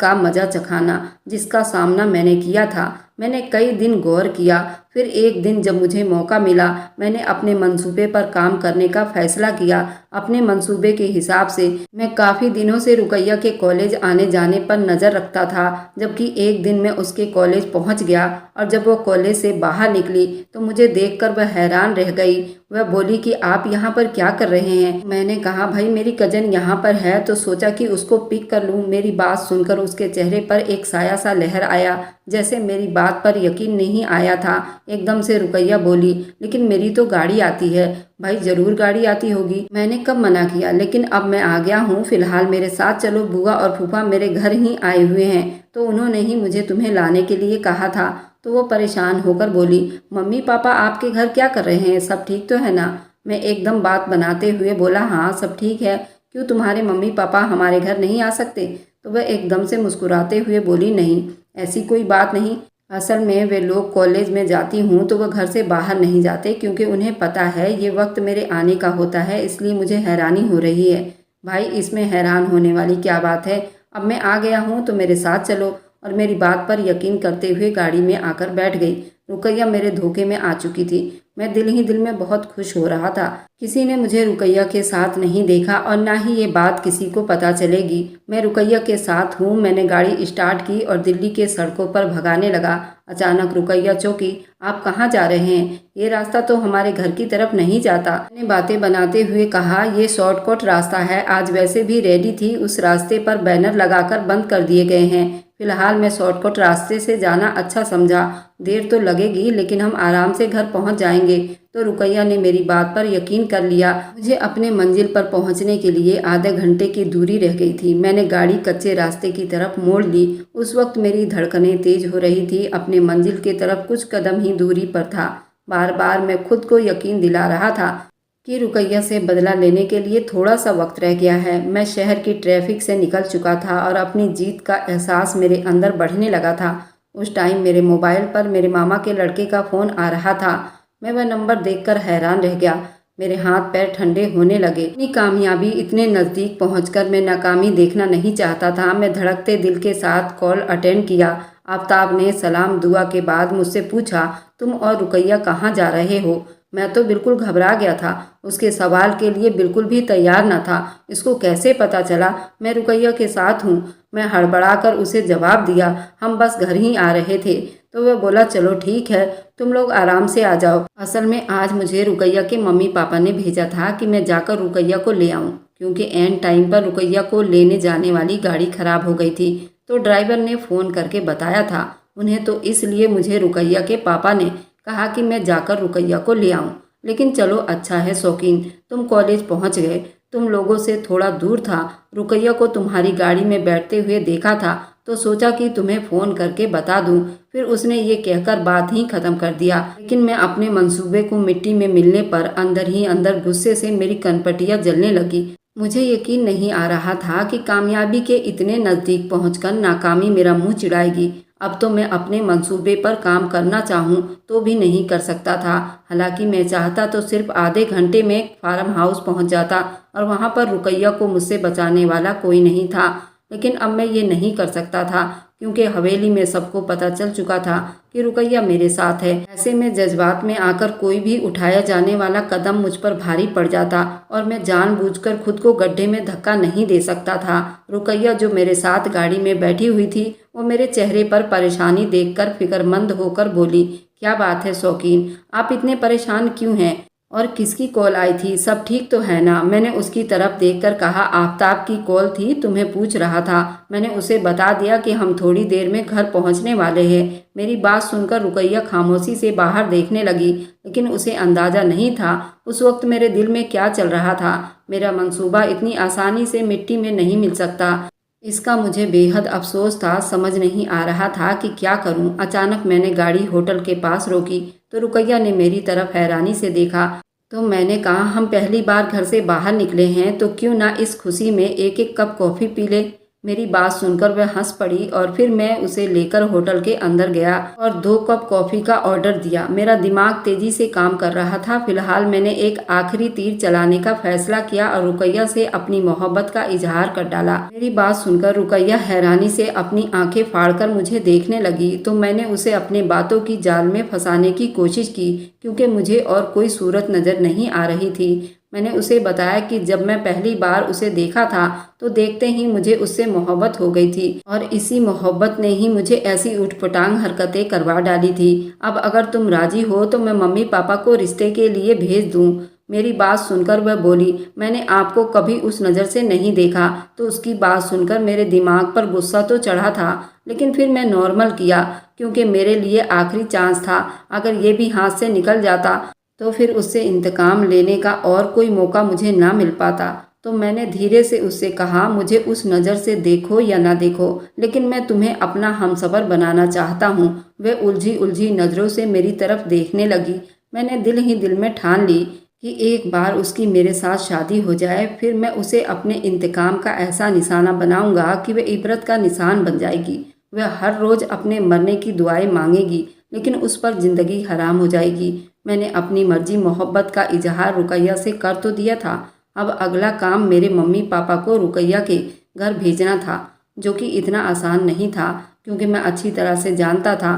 का मजा चखाना जिसका सामना मैंने किया था। मैंने कई दिन गौर किया, फिर एक दिन जब मुझे मौका मिला मैंने अपने मंसूबे पर काम करने का फैसला किया। अपने मंसूबे के हिसाब से मैं काफ़ी दिनों से रुकैया के कॉलेज आने जाने पर नज़र रखता था, जबकि एक दिन मैं उसके कॉलेज पहुंच गया और जब वो कॉलेज से बाहर निकली तो मुझे देखकर वह हैरान रह गई। वह बोली कि आप यहाँ पर क्या कर रहे हैं? मैंने कहा, भाई मेरी कज़न यहाँ पर है तो सोचा कि उसको पिक कर लूँ। मेरी बात सुनकर उसके चेहरे पर एक साया सा लहर आया, जैसे मेरी बात पर यकीन नहीं आया था। एकदम से रुकैया बोली, लेकिन मेरी तो गाड़ी आती है। भाई ज़रूर गाड़ी आती होगी, मैंने कब मना किया, लेकिन अब मैं आ गया हूँ, फिलहाल मेरे साथ चलो। बुआ और फूफा मेरे घर ही आए हुए हैं तो उन्होंने ही मुझे तुम्हें लाने के लिए कहा था। तो वो परेशान होकर बोली, मम्मी पापा आपके घर क्या कर रहे हैं, सब ठीक तो है ना? मैं एकदम बात बनाते हुए बोला, हाँ सब ठीक है, क्यों तुम्हारे मम्मी पापा हमारे घर नहीं आ सकते? तो वह एकदम से मुस्कुराते हुए बोली, नहीं ऐसी कोई बात नहीं, असल में वे लोग कॉलेज में जाती हूँ तो वह घर से बाहर नहीं जाते, क्योंकि उन्हें पता है ये वक्त मेरे आने का होता है, इसलिए मुझे हैरानी हो रही है। भाई इसमें हैरान होने वाली क्या बात है, अब मैं आ गया हूँ तो मेरे साथ चलो। और मेरी बात पर यकीन करते हुए गाड़ी में आकर बैठ गई। रुकैया मेरे धोखे में आ चुकी थी। मैं दिल ही दिल में बहुत खुश हो रहा था। किसी ने मुझे रुकैया के साथ नहीं देखा और ना ही ये बात किसी को पता चलेगी। मैं रुकैया के साथ हूँ। मैंने गाड़ी स्टार्ट की और दिल्ली के सड़कों पर भगाने लगा। अचानक रुकैया चौंकी, आप कहाँ जा रहे हैं? ये रास्ता तो हमारे घर की तरफ नहीं जाता। मैंने बातें बनाते हुए कहा, ये शॉर्टकट रास्ता है, आज वैसे भी रेडी थी, उस रास्ते पर बैनर लगाकर बंद कर दिए गए हैं। फिलहाल मैं शॉर्टकट रास्ते से जाना अच्छा समझा। देर तो लगेगी लेकिन हम आराम से घर पहुंच जाएंगे। तो रुकैया ने मेरी बात पर यकीन कर लिया। मुझे अपने मंजिल पर पहुंचने के लिए आधे घंटे की दूरी रह गई थी। मैंने गाड़ी कच्चे रास्ते की तरफ मोड़ ली। उस वक्त मेरी धड़कनें तेज हो रही थी। अपने मंजिल की तरफ कुछ कदम ही दूरी पर था। बार बार मैं खुद को यकीन दिला रहा था कि रुकैया से बदला लेने के लिए थोड़ा सा वक्त रह गया है। मैं शहर की ट्रैफिक से निकल चुका था और अपनी जीत का एहसास मेरे अंदर बढ़ने लगा था। उस टाइम मेरे मोबाइल पर मेरे मामा के लड़के का फ़ोन आ रहा था। मैं वह नंबर देखकर हैरान रह गया। मेरे हाथ पैर ठंडे होने लगे। इतनी कामयाबी इतने नज़दीक पहुंचकर मैं नाकामी देखना नहीं चाहता था। मैं धड़कते दिल के साथ कॉल अटेंड किया। आफ्ताब ने सलाम दुआ के बाद मुझसे पूछा, तुम और रुकैया कहाँ जा रहे हो? मैं तो बिल्कुल घबरा गया था। उसके सवाल के लिए बिल्कुल भी तैयार न था। इसको कैसे पता चला मैं रुकैया के साथ हूँ? मैं हड़बड़ाकर उसे जवाब दिया, हम बस घर ही आ रहे थे। तो वह बोला, चलो ठीक है, तुम लोग आराम से आ जाओ। असल में आज मुझे रुकैया के मम्मी पापा ने भेजा था कि मैं जाकर रुकैया को ले आऊं, क्योंकि एंड टाइम पर रुकैया को लेने जाने वाली गाड़ी खराब हो गई थी। तो ड्राइवर ने फ़ोन करके बताया था उन्हें, तो इसलिए मुझे रुकैया के पापा ने कहा कि मैं जाकर रुकैया को ले आऊं। लेकिन चलो अच्छा है शौकीन, तुम कॉलेज पहुंच गए। तुम लोगों से थोड़ा दूर था। रुकैया को तुम्हारी गाड़ी में बैठते हुए देखा था तो सोचा कि तुम्हें फ़ोन करके बता दूं। फिर उसने ये कहकर बात ही ख़त्म कर दिया। लेकिन मैं अपने मंसूबे को मिट्टी में मिलने पर अंदर ही अंदर गुस्से से मेरी कनपटियां जलने लगी। मुझे यकीन नहीं आ रहा था कि कामयाबी के इतने नज़दीक पहुंचकर नाकामी मेरा मुंह चिढ़ाएगी। अब तो मैं अपने मंसूबे पर काम करना चाहूँ तो भी नहीं कर सकता था। हालांकि मैं चाहता तो सिर्फ आधे घंटे में फार्म हाउस पहुँच जाता और वहाँ पर रुकैया को मुझसे बचाने वाला कोई नहीं था। लेकिन अब मैं ये नहीं कर सकता था, क्योंकि हवेली में सबको पता चल चुका था कि रुकैया मेरे साथ है। ऐसे में जज्बात में आकर कोई भी उठाया जाने वाला कदम मुझ पर भारी पड़ जाता और मैं जानबूझकर खुद को गड्ढे में धक्का नहीं दे सकता था। रुकैया जो मेरे साथ गाड़ी में बैठी हुई थी, वो मेरे चेहरे पर परेशानी देखकर फिक्रमंद होकर बोली, क्या बात है शौकीन, आप इतने परेशान क्यों हैं? और किसकी कॉल आई थी? सब ठीक तो है ना? मैंने उसकी तरफ देखकर कहा, आफ्ताब की कॉल थी, तुम्हें पूछ रहा था। मैंने उसे बता दिया कि हम थोड़ी देर में घर पहुंचने वाले हैं। मेरी बात सुनकर रुकैया खामोशी से बाहर देखने लगी, लेकिन उसे अंदाजा नहीं था उस वक्त मेरे दिल में क्या चल रहा था। मेरा मंसूबा इतनी आसानी से मिट्टी में नहीं मिल सकता, इसका मुझे बेहद अफसोस था। समझ नहीं आ रहा था कि क्या करूं। अचानक मैंने गाड़ी होटल के पास रोकी तो रुकैया ने मेरी तरफ हैरानी से देखा। तो मैंने कहा, हम पहली बार घर से बाहर निकले हैं तो क्यों ना इस खुशी में एक एक कप कॉफ़ी पी ले। मेरी बात सुनकर वह हंस पड़ी और फिर मैं उसे लेकर होटल के अंदर गया और 2 कप कॉफ़ी का ऑर्डर दिया। मेरा दिमाग तेजी से काम कर रहा था। फिलहाल मैंने एक आखिरी तीर चलाने का फैसला किया और रुकैया से अपनी मोहब्बत का इजहार कर डाला। मेरी बात सुनकर रुकैया हैरानी से अपनी आंखें फाड़कर मुझे देखने लगी, तो मैंने उसे अपने बातों की जाल में फंसाने की कोशिश की, क्योंकि मुझे और कोई सूरत नज़र नहीं आ रही थी। मैंने उसे बताया कि जब मैं पहली बार उसे देखा था तो देखते ही मुझे उससे मोहब्बत हो गई थी और इसी मोहब्बत ने ही मुझे ऐसी उठपटांग हरकतें करवा डाली थी। अब अगर तुम राजी हो तो मैं मम्मी पापा को रिश्ते के लिए भेज दूं। मेरी बात सुनकर वह बोली, मैंने आपको कभी उस नज़र से नहीं देखा। तो उसकी बात सुनकर मेरे दिमाग पर गुस्सा तो चढ़ा था, लेकिन फिर मैं नॉर्मल किया, क्योंकि मेरे लिए आखिरी चांस था। अगर ये भी हाथ से निकल जाता तो फिर उससे इंतकाम लेने का और कोई मौका मुझे ना मिल पाता। तो मैंने धीरे से उससे कहा, मुझे उस नज़र से देखो या ना देखो, लेकिन मैं तुम्हें अपना हमसफ़र बनाना चाहता हूँ। वह उलझी उलझी नज़रों से मेरी तरफ देखने लगी। मैंने दिल ही दिल में ठान ली कि एक बार उसकी मेरे साथ शादी हो जाए, फिर मैं उसे अपने इंतकाम का ऐसा निशाना बनाऊंगा कि वह इबरत का निशान बन जाएगी। वह हर रोज़ अपने मरने की दुआएं मांगेगी, लेकिन उस पर ज़िंदगी हराम हो जाएगी। मैंने अपनी मर्जी मोहब्बत का इजहार रुकैया से कर तो दिया था। अब अगला काम मेरे मम्मी पापा को रुकैया के घर भेजना था, जो कि इतना आसान नहीं था, क्योंकि मैं अच्छी तरह से जानता था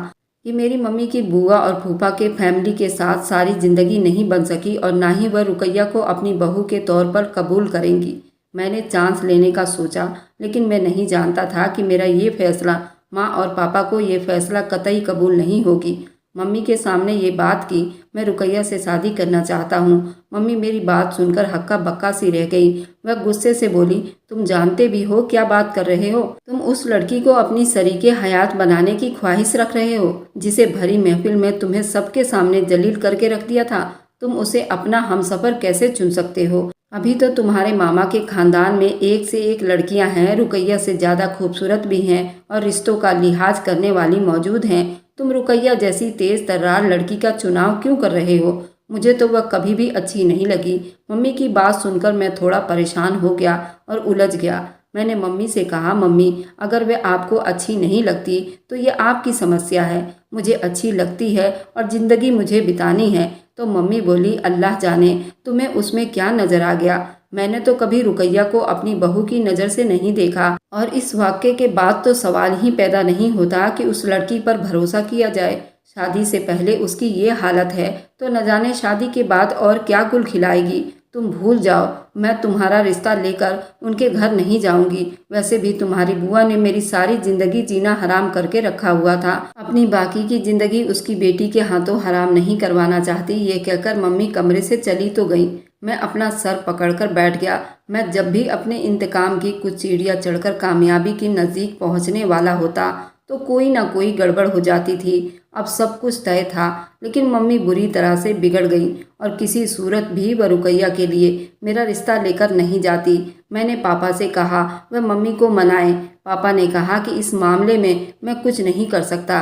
कि मेरी मम्मी की बुआ और फूफा के फैमिली के साथ सारी ज़िंदगी नहीं बन सकी और ना ही वह रुकैया को अपनी बहू के तौर पर कबूल करेंगी। मैंने चांस लेने का सोचा, लेकिन मैं नहीं जानता था कि मेरा ये फैसला माँ और पापा को ये फैसला कतई कबूल नहीं होगी। मम्मी के सामने ये बात की, मैं रुकैया से शादी करना चाहता हूँ। मम्मी मेरी बात सुनकर हक्का बक्का सी रह गई। वह गुस्से से बोली, तुम जानते भी हो क्या बात कर रहे हो? तुम उस लड़की को अपनी शरीके हयात बनाने की ख्वाहिश रख रहे हो, जिसे भरी महफिल में तुम्हें सबके सामने जलील करके रख दिया था। तुम उसे अपना हमसफ़र कैसे चुन सकते हो? अभी तो तुम्हारे मामा के खानदान में एक से एक लड़कियां हैं, रुकैया से ज़्यादा खूबसूरत भी हैं और रिश्तों का लिहाज करने वाली मौजूद हैं। तुम रुकैया जैसी तेज़ तर्रार लड़की का चुनाव क्यों कर रहे हो? मुझे तो वह कभी भी अच्छी नहीं लगी। मम्मी की बात सुनकर मैं थोड़ा परेशान हो गया और उलझ गया। मैंने मम्मी से कहा, मम्मी अगर वह आपको अच्छी नहीं लगती तो ये आपकी समस्या है। मुझे अच्छी लगती है और ज़िंदगी मुझे बितानी है, तो मम्मी बोली, अल्लाह जाने तुम्हें उसमें क्या नज़र आ गया। मैंने तो कभी रुकैया को अपनी बहू की नज़र से नहीं देखा और इस वाक़े के बाद तो सवाल ही पैदा नहीं होता कि उस लड़की पर भरोसा किया जाए। शादी से पहले उसकी ये हालत है तो न जाने शादी के बाद और क्या गुल खिलाएगी। तुम भूल जाओ, मैं तुम्हारा रिश्ता लेकर उनके घर नहीं जाऊंगी। वैसे भी तुम्हारी बुआ ने मेरी सारी जिंदगी जीना हराम करके रखा हुआ था। अपनी बाकी की जिंदगी उसकी बेटी के हाथों हराम नहीं करवाना चाहती। ये कहकर मम्मी कमरे से चली तो गई। मैं अपना सर पकड़कर बैठ गया। मैं जब भी अपने इंतकाम की कुछ सीढ़ियाँ चढ़कर कामयाबी के नज़दीक पहुँचने वाला होता तो कोई ना कोई गड़बड़ हो जाती थी। अब सब कुछ तय था, लेकिन मम्मी बुरी तरह से बिगड़ गई और किसी सूरत भी वह रुकैया के लिए मेरा रिश्ता लेकर नहीं जाती। मैंने पापा से कहा वह मम्मी को मनाएं। पापा ने कहा कि इस मामले में मैं कुछ नहीं कर सकता।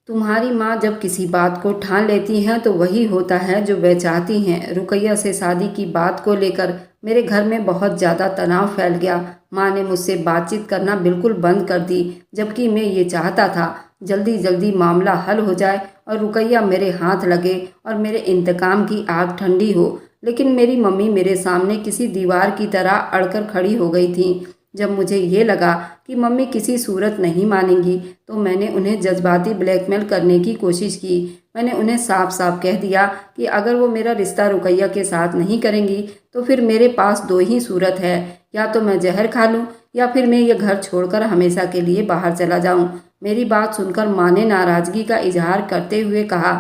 तुम्हारी माँ जब किसी बात को ठान लेती हैं तो वही होता है जो वह चाहती हैं। रुकैया से शादी की बात को लेकर मेरे घर में बहुत ज़्यादा तनाव फैल गया। माँ ने मुझसे बातचीत करना बिल्कुल बंद कर दी, जबकि मैं ये चाहता था जल्दी जल्दी मामला हल हो जाए और रुकैया मेरे हाथ लगे और मेरे इंतकाम की आग ठंडी हो। लेकिन मेरी मम्मी मेरे सामने किसी दीवार की तरह अड़कर खड़ी हो गई थी। जब मुझे ये लगा कि मम्मी किसी सूरत नहीं मानेंगी तो मैंने उन्हें जज्बाती ब्लैकमेल करने की कोशिश की। मैंने उन्हें साफ साफ कह दिया कि अगर वो मेरा रिश्ता रुकैया के साथ नहीं करेंगी तो फिर मेरे पास दो ही सूरत है, या तो मैं जहर खा लूँ या फिर मैं ये घर छोड़कर हमेशा के लिए बाहर चला जाऊँ। मेरी बात सुनकर माँ ने नाराज़गी का इजहार करते हुए कहा,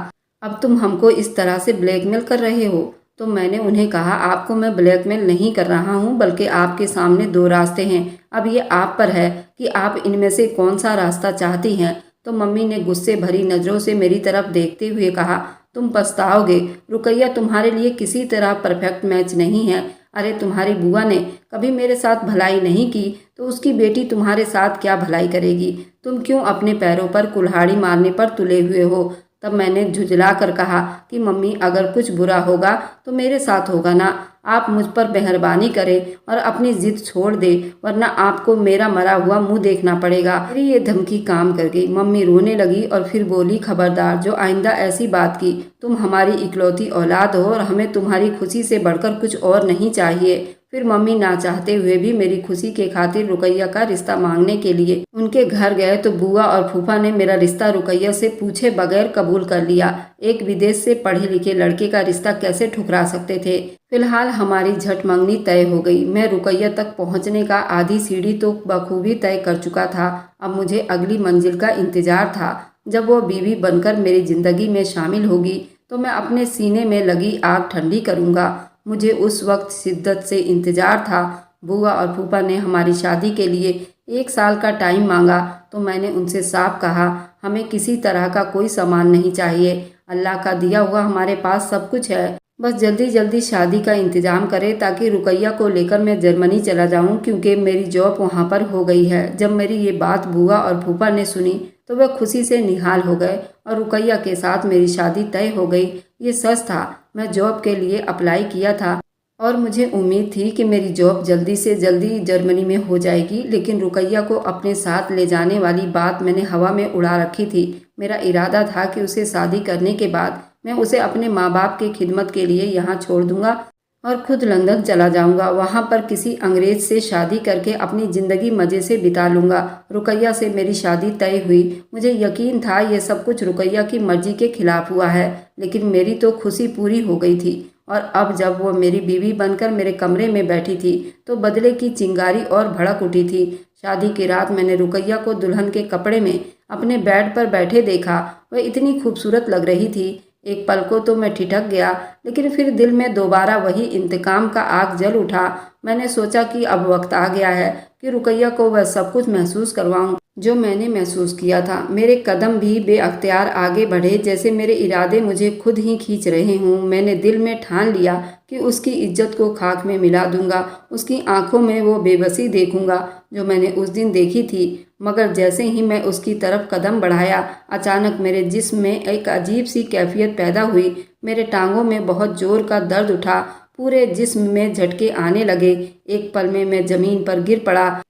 अब तुम हमको इस तरह से ब्लैकमेल कर रहे हो। तो मैंने उन्हें कहा, आपको मैं ब्लैकमेल नहीं कर रहा हूँ, बल्कि आपके सामने दो रास्ते हैं। अब ये आप पर है कि आप इनमें से कौन सा रास्ता चाहती हैं। तो मम्मी ने गुस्से भरी नज़रों से मेरी तरफ देखते हुए कहा, तुम पछताओगे। रुकैया तुम्हारे लिए किसी तरह परफेक्ट मैच नहीं है। अरे तुम्हारी बुआ ने कभी मेरे साथ भलाई नहीं की तो उसकी बेटी तुम्हारे साथ क्या भलाई करेगी। तुम क्यों अपने पैरों पर कुल्हाड़ी मारने पर तुले हुए हो। तब मैंने झुंझला कर कहा कि मम्मी अगर कुछ बुरा होगा तो मेरे साथ होगा ना। आप मुझ पर मेहरबानी करें और अपनी जिद छोड़ दे, वरना आपको मेरा मरा हुआ मुंह देखना पड़ेगा। मेरी ये धमकी काम कर गई। मम्मी रोने लगी और फिर बोली, खबरदार जो आइंदा ऐसी बात की। तुम हमारी इकलौती औलाद हो और हमें तुम्हारी खुशी से बढ़कर कुछ और नहीं चाहिए। फिर मम्मी ना चाहते हुए भी मेरी खुशी के खातिर रुकैया का रिश्ता मांगने के लिए उनके घर गए तो बुआ और फूफा ने मेरा रिश्ता रुकैया से पूछे बगैर कबूल कर लिया। एक विदेश से पढ़े लिखे लड़के का रिश्ता कैसे ठुकरा सकते थे। फिलहाल हमारी झट मंगनी तय हो गई। मैं रुकैया तक पहुंचने का आधी सीढ़ी तो बखूबी तय कर चुका था। अब मुझे अगली मंजिल का इंतजार था। जब वो बीवी बनकर मेरी जिंदगी में शामिल होगी तो मैं अपने सीने में लगी आग ठंडी करूँगा। मुझे उस वक्त शिद्दत से इंतज़ार था। बुआ और फूफा ने हमारी शादी के लिए 1 साल का टाइम मांगा तो मैंने उनसे साफ कहा, हमें किसी तरह का कोई सामान नहीं चाहिए। अल्लाह का दिया हुआ हमारे पास सब कुछ है। बस जल्दी जल्दी शादी का इंतज़ाम करें ताकि रुकैया को लेकर मैं जर्मनी चला जाऊं, क्योंकि मेरी जॉब वहां पर हो गई है। जब मेरी ये बात बुआ और फूफा ने सुनी तो वह खुशी से निहाल हो गए और रुकैया के साथ मेरी शादी तय हो गई। ये सच था, मैं जॉब के लिए अप्लाई किया था और मुझे उम्मीद थी कि मेरी जॉब जल्दी से जल्दी जर्मनी में हो जाएगी। लेकिन रुकैया को अपने साथ ले जाने वाली बात मैंने हवा में उड़ा रखी थी। मेरा इरादा था कि उसे शादी करने के बाद मैं उसे अपने माँ बाप की खिदमत के लिए यहाँ छोड़ दूंगा और खुद लंदन चला जाऊंगा। वहाँ पर किसी अंग्रेज से शादी करके अपनी ज़िंदगी मज़े से बिता लूँगा। रुकैया से मेरी शादी तय हुई। मुझे यकीन था ये सब कुछ रुकैया की मर्जी के खिलाफ हुआ है, लेकिन मेरी तो खुशी पूरी हो गई थी। और अब जब वो मेरी बीवी बनकर मेरे कमरे में बैठी थी तो बदले की चिंगारी और भड़क उठी थी। शादी की रात मैंने रुकैया को दुल्हन के कपड़े में अपने बेड पर बैठे देखा। वह इतनी खूबसूरत लग रही थी। एक पल को तो मैं ठिठक गया, लेकिन फिर दिल में दोबारा वही इंतकाम का आग जल उठा। मैंने सोचा कि अब वक्त आ गया है कि रुकैया को वह सब कुछ महसूस करवाऊं जो मैंने महसूस किया था। मेरे कदम भी बेअख्तियार आगे बढ़े, जैसे मेरे इरादे मुझे खुद ही खींच रहे हों। मैंने दिल में ठान लिया कि उसकी इज्जत को खाक में मिला दूंगा। उसकी आंखों में वो बेबसी देखूंगा जो मैंने उस दिन देखी थी। मगर जैसे ही मैं उसकी तरफ कदम बढ़ाया, अचानक मेरे जिस्म में एक अजीब सी कैफियत पैदा हुई। मेरे टांगों में बहुत जोर का दर्द उठा। पूरे जिस्म में झटके आने लगे। एक पल में मैं जमीन पर गिर पड़ा।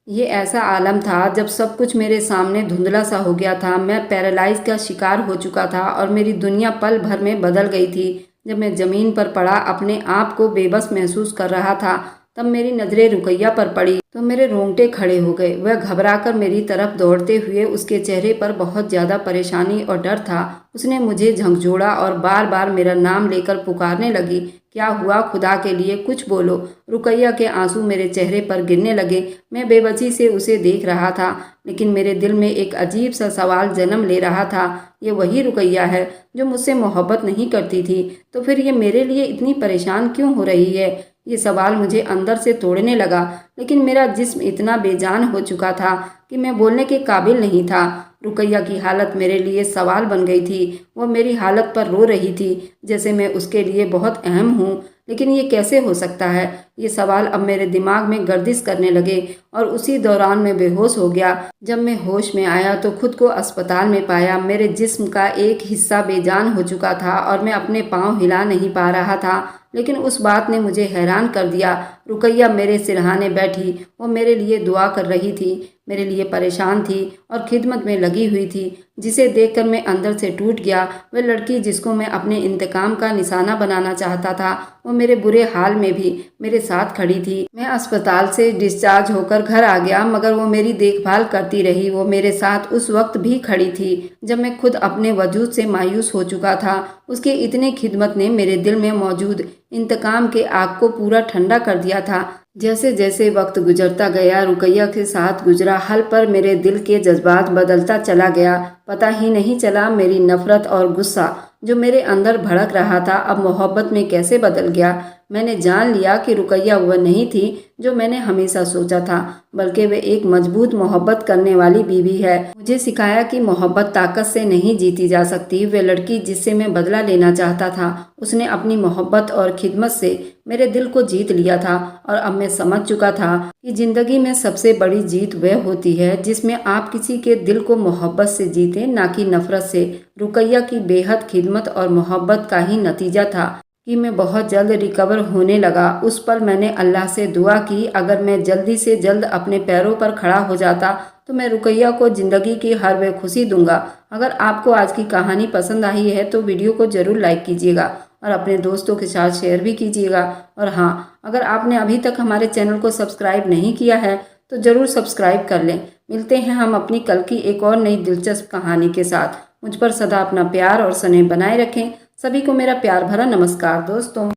ये ऐसा आलम था जब सब कुछ मेरे सामने धुंधला सा हो गया था। मैं पैरालाइज का शिकार हो चुका था और मेरी दुनिया पल भर में बदल गई थी। जब मैं ज़मीन पर पड़ा अपने आप को बेबस महसूस कर रहा था, तब मेरी नज़रें रुकैया पर पड़ी तो मेरे रोंगटे खड़े हो गए। वह घबराकर मेरी तरफ दौड़ते हुए, उसके चेहरे पर बहुत ज़्यादा परेशानी और डर था। उसने मुझे झकझोरा और बार बार मेरा नाम लेकर पुकारने लगी, क्या हुआ, खुदा के लिए कुछ बोलो। रुकैया के आंसू मेरे चेहरे पर गिरने लगे। मैं बेबसी से उसे देख रहा था, लेकिन मेरे दिल में एक अजीब सा सवाल जन्म ले रहा था। ये वही रुकैया है जो मुझसे मोहब्बत नहीं करती थी, तो फिर ये मेरे लिए इतनी परेशान क्यों हो रही है? ये सवाल मुझे अंदर से तोड़ने लगा, लेकिन मेरा जिस्म इतना बेजान हो चुका था कि मैं बोलने के काबिल नहीं था। रुकैया की हालत मेरे लिए सवाल बन गई थी। वो मेरी हालत पर रो रही थी, जैसे मैं उसके लिए बहुत अहम हूँ। लेकिन ये कैसे हो सकता है? ये सवाल अब मेरे दिमाग में गर्दिश करने लगे और उसी दौरान मैं बेहोश हो गया। जब मैं होश में आया तो खुद को अस्पताल में पाया। मेरे जिस्म का एक हिस्सा बेजान हो चुका था और मैं अपने पाँव हिला नहीं पा रहा था। लेकिन उस बात ने मुझे हैरान कर दिया। रुकैया मेरे सिरहाने बैठी। वो मेरे लिए दुआ कर रही थी, मेरे लिए परेशान थी और खिदमत में लगी हुई थी, जिसे देखकर मैं अंदर से टूट गया। वह लड़की जिसको मैं अपने इंतकाम का निशाना बनाना चाहता था, वो मेरे बुरे हाल में भी मेरे साथ खड़ी थी। मैं अस्पताल से डिस्चार्ज होकर घर आ गया, मगर वो मेरी देखभाल करती रही। वो मेरे साथ उस वक्त भी खड़ी थी जब मैं खुद अपने वजूद से मायूस हो चुका था। उसकी इतनी खिदमत ने मेरे दिल में मौजूद इंतकाम के आग को पूरा ठंडा कर दिया था। जैसे जैसे वक्त गुजरता गया, रुकैया के साथ गुजरा हल पर मेरे दिल के जज्बात बदलता चला गया। पता ही नहीं चला मेरी नफरत और गुस्सा जो मेरे अंदर भड़क रहा था, अब मोहब्बत में कैसे बदल गया। मैंने जान लिया कि रुकैया वह नहीं थी जो मैंने हमेशा सोचा था, बल्कि वे एक मजबूत मोहब्बत करने वाली बीवी है। मुझे सिखाया कि मोहब्बत ताकत से नहीं जीती जा सकती। वे लड़की जिससे मैं बदला लेना चाहता था, उसने अपनी मोहब्बत और खिदमत से मेरे दिल को जीत लिया था। और अब मैं समझ चुका था कि जिंदगी में सबसे बड़ी जीत वह होती है जिसमें आप किसी के दिल को मोहब्बत से जीते, ना कि नफरत से। रुकैया की बेहद खिदमत और मोहब्बत का ही नतीजा था कि मैं बहुत जल्द रिकवर होने लगा। उस पल मैंने अल्लाह से दुआ की, अगर मैं जल्दी से जल्द अपने पैरों पर खड़ा हो जाता तो मैं रुकैया को ज़िंदगी की हर वह खुशी दूंगा। अगर आपको आज की कहानी पसंद आई है तो वीडियो को ज़रूर लाइक कीजिएगा और अपने दोस्तों के साथ शेयर भी कीजिएगा। और हाँ, अगर आपने अभी तक हमारे चैनल को सब्सक्राइब नहीं किया है तो ज़रूर सब्सक्राइब कर लें। मिलते हैं हम अपनी कल की एक और नई दिलचस्प कहानी के साथ। मुझ पर सदा अपना प्यार और स्नेह बनाए रखें। सभी को मेरा प्यार भरा नमस्कार दोस्तों।